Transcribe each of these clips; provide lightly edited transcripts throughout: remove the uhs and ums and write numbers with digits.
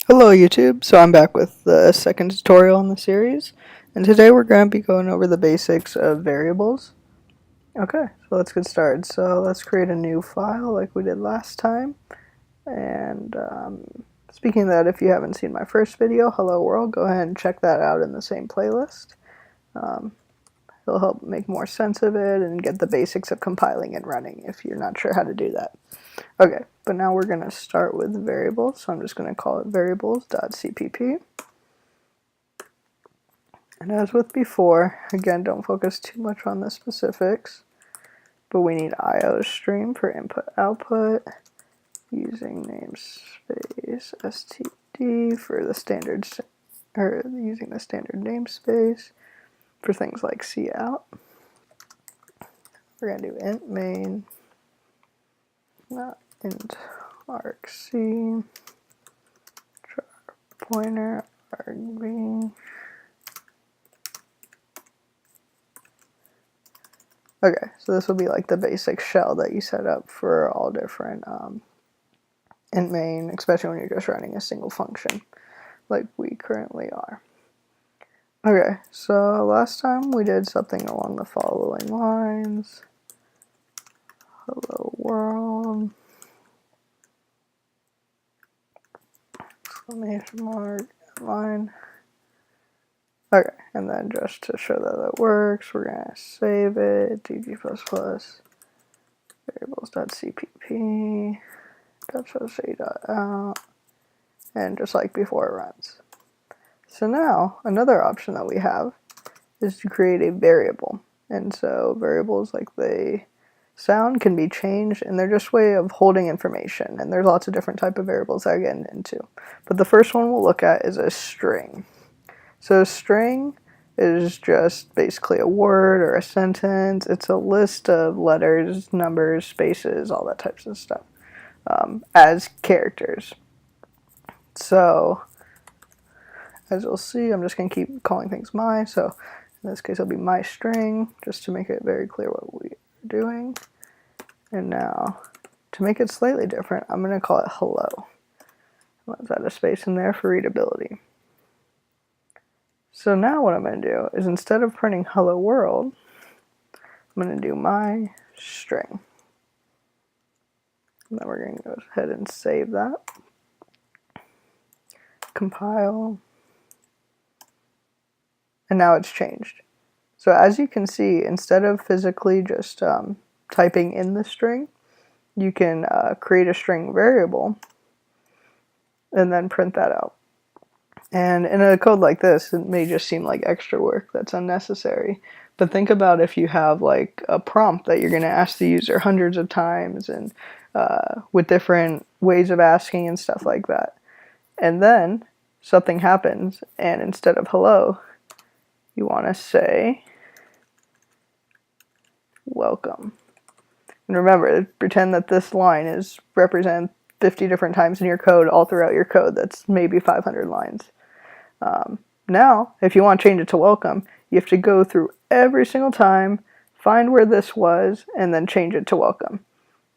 Hello YouTube, so I'm back with the second tutorial in the series, and today we're going to be going over the basics of variables. Okay, so let's get started. So let's create a new file like we did last time, and speaking of that, if you haven't seen my first video, Hello World, go ahead and check that out in the same playlist. It'll help make more sense of it and get the basics of compiling and running if you're not sure how to do that. Okay, but now we're going to start with variables, so I'm just going to call it variables.cpp. And as with before, again, don't focus too much on the specifics, but we need iostream for input-output, using namespace std for the standard, or using the standard namespace for things like cout. We're going to do int main, not int argc, pointer argv. Okay, so this will be like the basic shell that you set up for all different int main, especially when you're just running a single function like we currently are. Okay, so last time we did something along the following lines. Hello world, exclamation mark, line. Okay, and then just to show that that works, we're going to save it, dg++, variables.cpp, .show.out, and just like before it runs. So now, another option that we have is to create a variable. And so variables, like they sound, can be changed, and they're just a way of holding information. And there's lots of different type of variables that I get into. But the first one we'll look at is a string. So a string is just basically a word or a sentence. It's a list of letters, numbers, spaces, all that types of stuff as characters. So as you'll see, I'm just going to keep calling things my. So in this case, it'll be my string, just to make it very clear what we are doing. And now, to make it slightly different, I'm going to call it hello. Let's add a space in there for readability. So now what I'm going to do is, instead of printing hello world, I'm going to do my string. And then we're going to go ahead and save that. Compile. And now it's changed. So as you can see, instead of physically just typing in the string, you can create a string variable and then print that out. And in a code like this, it may just seem like extra work that's unnecessary. But think about if you have like a prompt that you're going to ask the user hundreds of times, and with different ways of asking and stuff like that. And then something happens, and instead of hello, you want to say welcome. And remember, pretend that this line is represented 50 different times in your code, all throughout your code. That's maybe 500 lines. Now, if you want to change it to welcome, you have to go through every single time, find where this was, and then change it to welcome.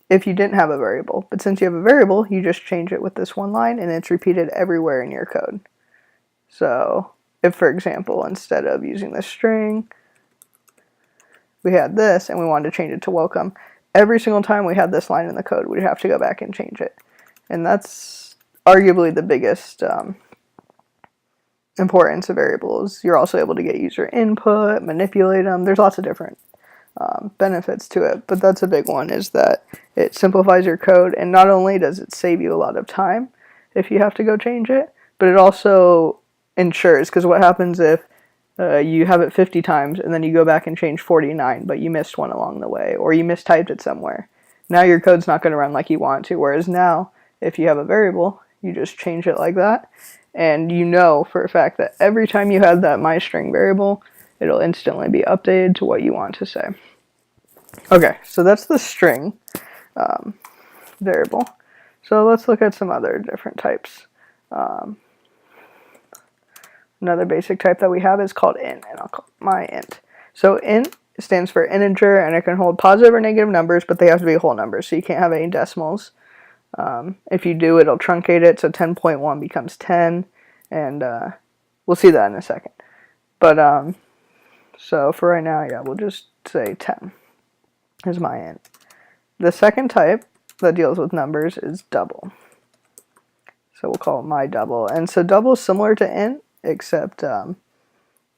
If you didn't have a variable. But since you have a variable, you just change it with this one line, and it's repeated everywhere in your code. So if, for example, instead of using the string, we had this, and we wanted to change it to welcome, every single time we had this line in the code, we'd have to go back and change it. And that's arguably the biggest importance of variables. You're also able to get user input, manipulate them. There's lots of different benefits to it, but that's a big one, is that it simplifies your code, and not only does it save you a lot of time if you have to go change it, but it also ensures, because what happens if you have it 50 times and then you go back and change 49, but you missed one along the way, or you mistyped it somewhere. Now your code's not going to run like you want to, whereas now, if you have a variable, you just change it like that, and you know for a fact that every time you have that myString variable, it'll instantly be updated to what you want to say. Okay, so that's the string variable. So let's look at some other different types. Another basic type that we have is called int, and I'll call it my int. So int stands for integer, and it can hold positive or negative numbers, but they have to be whole numbers, so you can't have any decimals. If you do, it'll truncate it, so 10.1 becomes 10, and we'll see that in a second. But so for right now, yeah, we'll just say 10 is my int. The second type that deals with numbers is double. So we'll call it my double. And so double is similar to int, except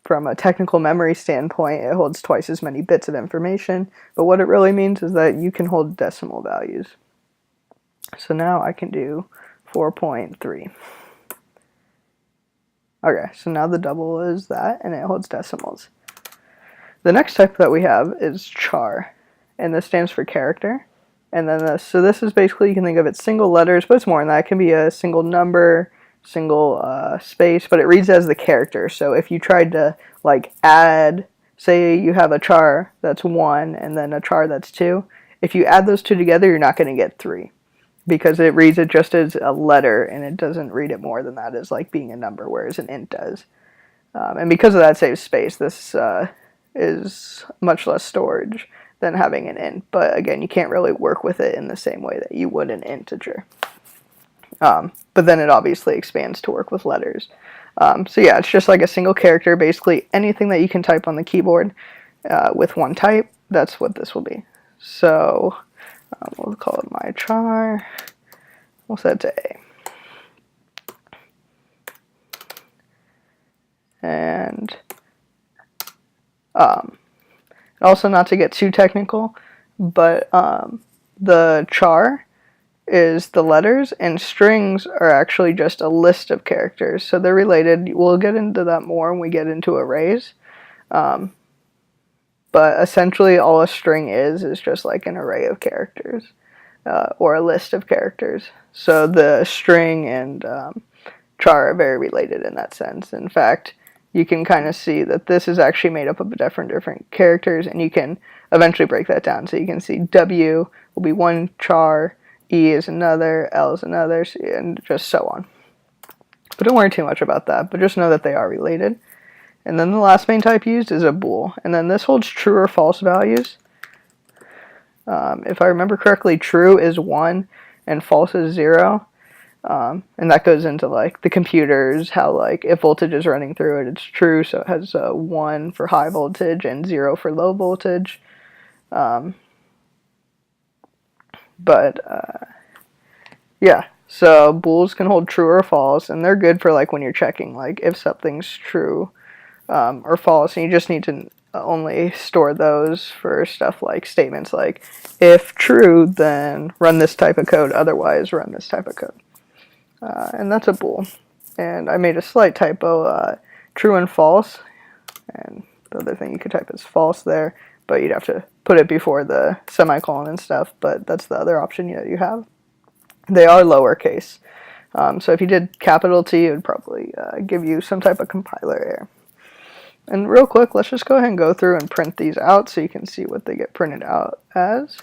from a technical memory standpoint, it holds twice as many bits of information. But what it really means is that you can hold decimal values. So now I can do 4.3. Okay, so now the double is that, and it holds decimals. The next type that we have is char, and this stands for character. And then this is basically, you can think of it single letters, but it's more than that. It can be a single number, single space, but it reads as the character. So if you tried to like add, say you have a char that's 1 and then a char that's 2, if you add those two together, you're not going to get 3. Because it reads it just as a letter, and it doesn't read it more than that as like being a number, whereas an int does. And because of that, it saves space. This is much less storage than having an int, but again, you can't really work with it in the same way that you would an integer. But then it obviously expands to work with letters. So yeah, it's just like a single character. Basically, anything that you can type on the keyboard with one type, that's what this will be. So we'll call it my char. We'll set it to A. And also, not to get too technical, but the char is the letters, and strings are actually just a list of characters. So they're related. We'll get into that more when we get into arrays. But essentially, all a string is just like an array of characters, or a list of characters. So the string and char are very related in that sense. In fact, you can kind of see that this is actually made up of different characters, and you can eventually break that down. So you can see W will be one char, E is another, L is another, and just so on. But don't worry too much about that, but just know that they are related. And then the last main type used is a bool, and then this holds true or false values. If I remember correctly, true is 1 and false is 0. And that goes into like the computers, how like if voltage is running through it, it's true, so it has 1 for high voltage and 0 for low voltage. Yeah, so bools can hold true or false, and they're good for like when you're checking like if something's true or false, and you just need to only store those for stuff like statements like if true, then run this type of code, otherwise run this type of code. And that's a bool. And I made a slight typo, true and false, and the other thing you could type is false there, but you'd have to put it before the semicolon and stuff, but that's the other option that you have. They are lowercase, so if you did capital T, it would probably give you some type of compiler error. And real quick, let's just go ahead and go through and print these out so you can see what they get printed out as.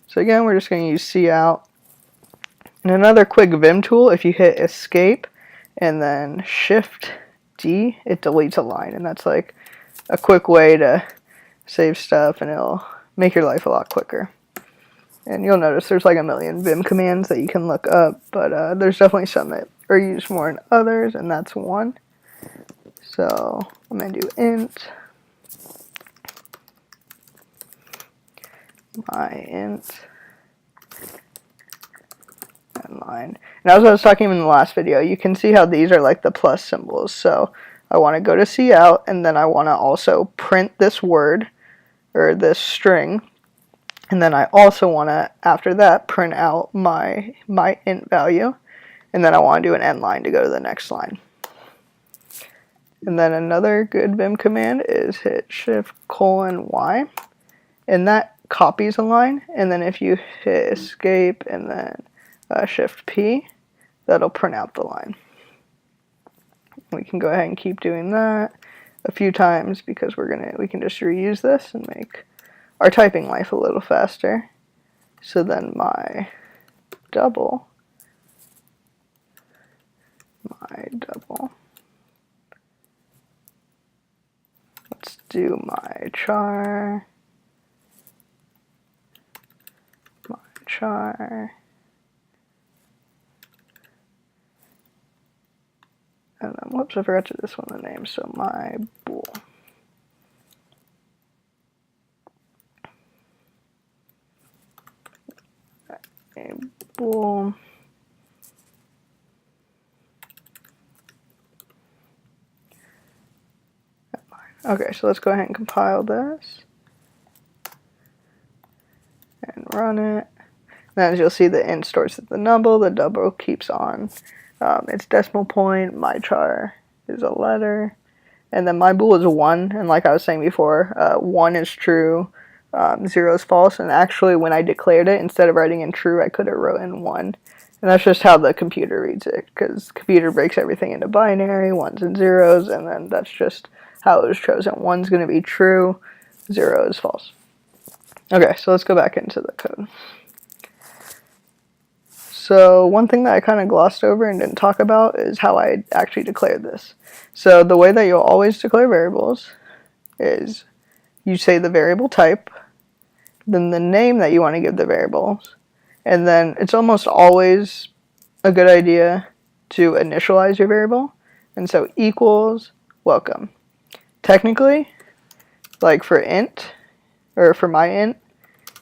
So again, we're just going to use cout. And another quick Vim tool, if you hit escape and then shift D, it deletes a line, and that's like a quick way to save stuff, and it'll make your life a lot quicker. And you'll notice there's like a million Vim commands that you can look up, but there's definitely some that are used more than others, and that's one. So I'm going to do int my int and line. And as I was talking in the last video, you can see how these are like the plus symbols. So I want to go to cout, and then I want to also print this word or this string. And then I also want to, after that, print out my int value. And then I want to do an end line to go to the next line. And then another good Vim command is hit shift:"y, and that copies a line. And then if you hit escape and then shift P, that'll print out the line. We can go ahead and keep doing that a few times because we can just reuse this and make our typing life a little faster. So then my double. Let's do my char. whoops, I forgot to this one the name. So my bool. A bool. Okay, so let's go ahead and compile this and run it. And as you'll see, the int stores at the double keeps on its decimal point, my char is a letter, and then my bool is 1, and like I was saying before, 1 is true, 0 is false, and actually when I declared it, instead of writing in true, I could have wrote in 1. And that's just how the computer reads it, because the computer breaks everything into binary, 1s and 0s, and then that's just how it was chosen. 1's going to be true, 0 is false. Okay, so let's go back into the code. So one thing that I kind of glossed over and didn't talk about is how I actually declared this. So the way that you'll always declare variables is you say the variable type, then the name that you want to give the variables, and then it's almost always a good idea to initialize your variable. And so equals welcome. Technically, like for int, or for my int,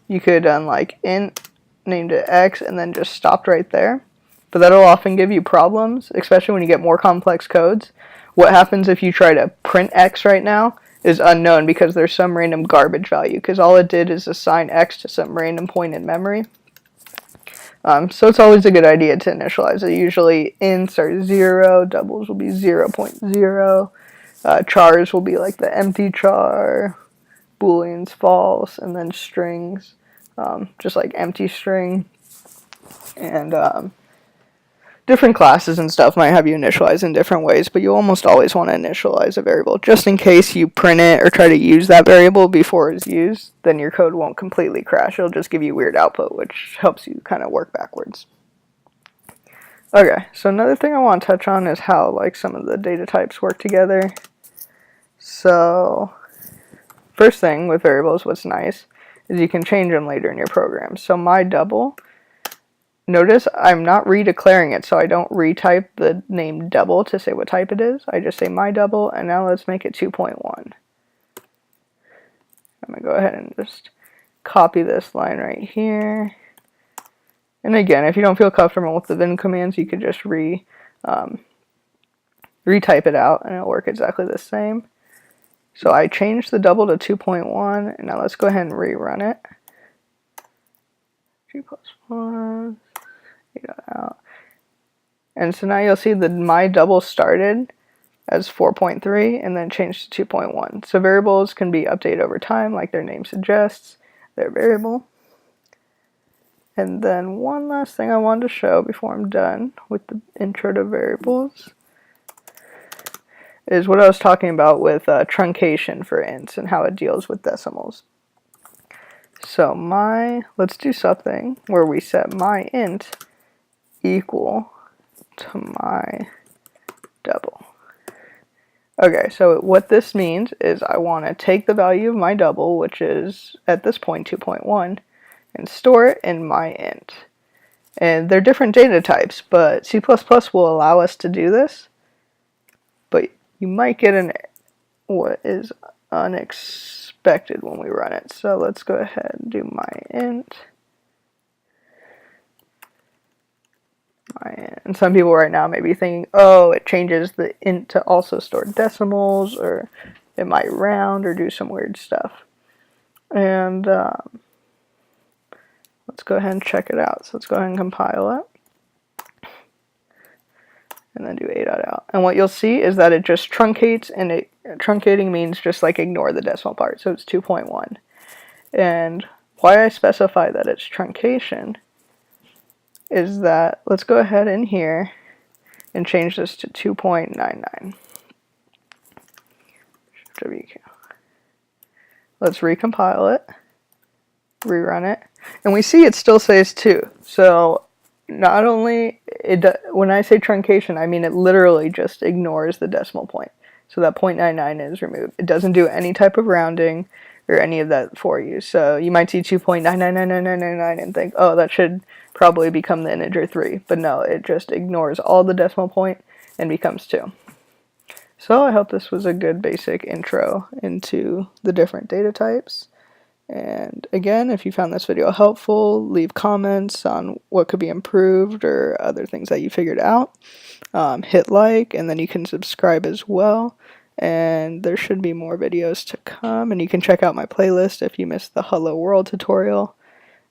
you could like int named it x and then just stopped right there. But that'll often give you problems, especially when you get more complex codes. What happens if you try to print x right now is unknown because there's some random garbage value, because all it did is assign x to some random point in memory. So it's always a good idea to initialize it. Usually ints are 0, doubles will be 0.0, chars will be like the empty char, booleans false, and then strings, just like empty string. And different classes and stuff might have you initialize in different ways, but you almost always want to initialize a variable just in case you print it or try to use that variable before it's used. Then your code won't completely crash. It'll just give you weird output, which helps you kind of work backwards. Okay, so another thing I want to touch on is how like some of the data types work together. So first thing with variables, what's nice is you can change them later in your program. So my double, notice I'm not redeclaring it, so I don't retype the name double to say what type it is. I just say my double, and now let's make it 2.1. I'm going to go ahead and just copy this line right here. And again, if you don't feel comfortable with the vim commands, you could just retype it out, and it'll work exactly the same. So I changed the double to 2.1, and now let's go ahead and rerun it. 2 plus 1. Out. And so now you'll see that my double started as 4.3 and then changed to 2.1. So variables can be updated over time, like their name suggests, they're variable. And then one last thing I wanted to show before I'm done with the intro to variables is what I was talking about with truncation for ints and how it deals with decimals. So let's do something where we set my int equal to my double. Okay, so what this means is I want to take the value of my double, which is at this point 2.1, and store it in my int. And they're different data types, but C++ will allow us to do this. But you might get what is unexpected when we run it. So let's go ahead and do my int. And some people right now may be thinking, oh, it changes the int to also store decimals, or it might round or do some weird stuff. And let's go ahead and check it out. So let's go ahead and compile it. And then do a.out. And what you'll see is that it just truncates, and truncating means just like ignore the decimal part. So it's 2.1. And why I specify that it's truncation is that, let's go ahead in here and change this to 2.99. WQ. Let's recompile it, rerun it, and we see it still says 2. So not only, when I say truncation, I mean it literally just ignores the decimal point. So that 0.99 is removed. It doesn't do any type of rounding or any of that for you. So you might see 2.999999 and think, oh, that should probably become the integer 3. But no, it just ignores all the decimal point and becomes 2. So I hope this was a good basic intro into the different data types. And again, if you found this video helpful, leave comments on what could be improved or other things that you figured out. Hit like, and then you can subscribe as well. And there should be more videos to come, and you can check out my playlist if you missed the Hello World tutorial.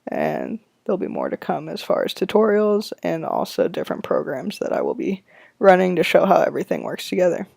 And there'll be more to come as far as tutorials and also different programs that I will be running to show how everything works together.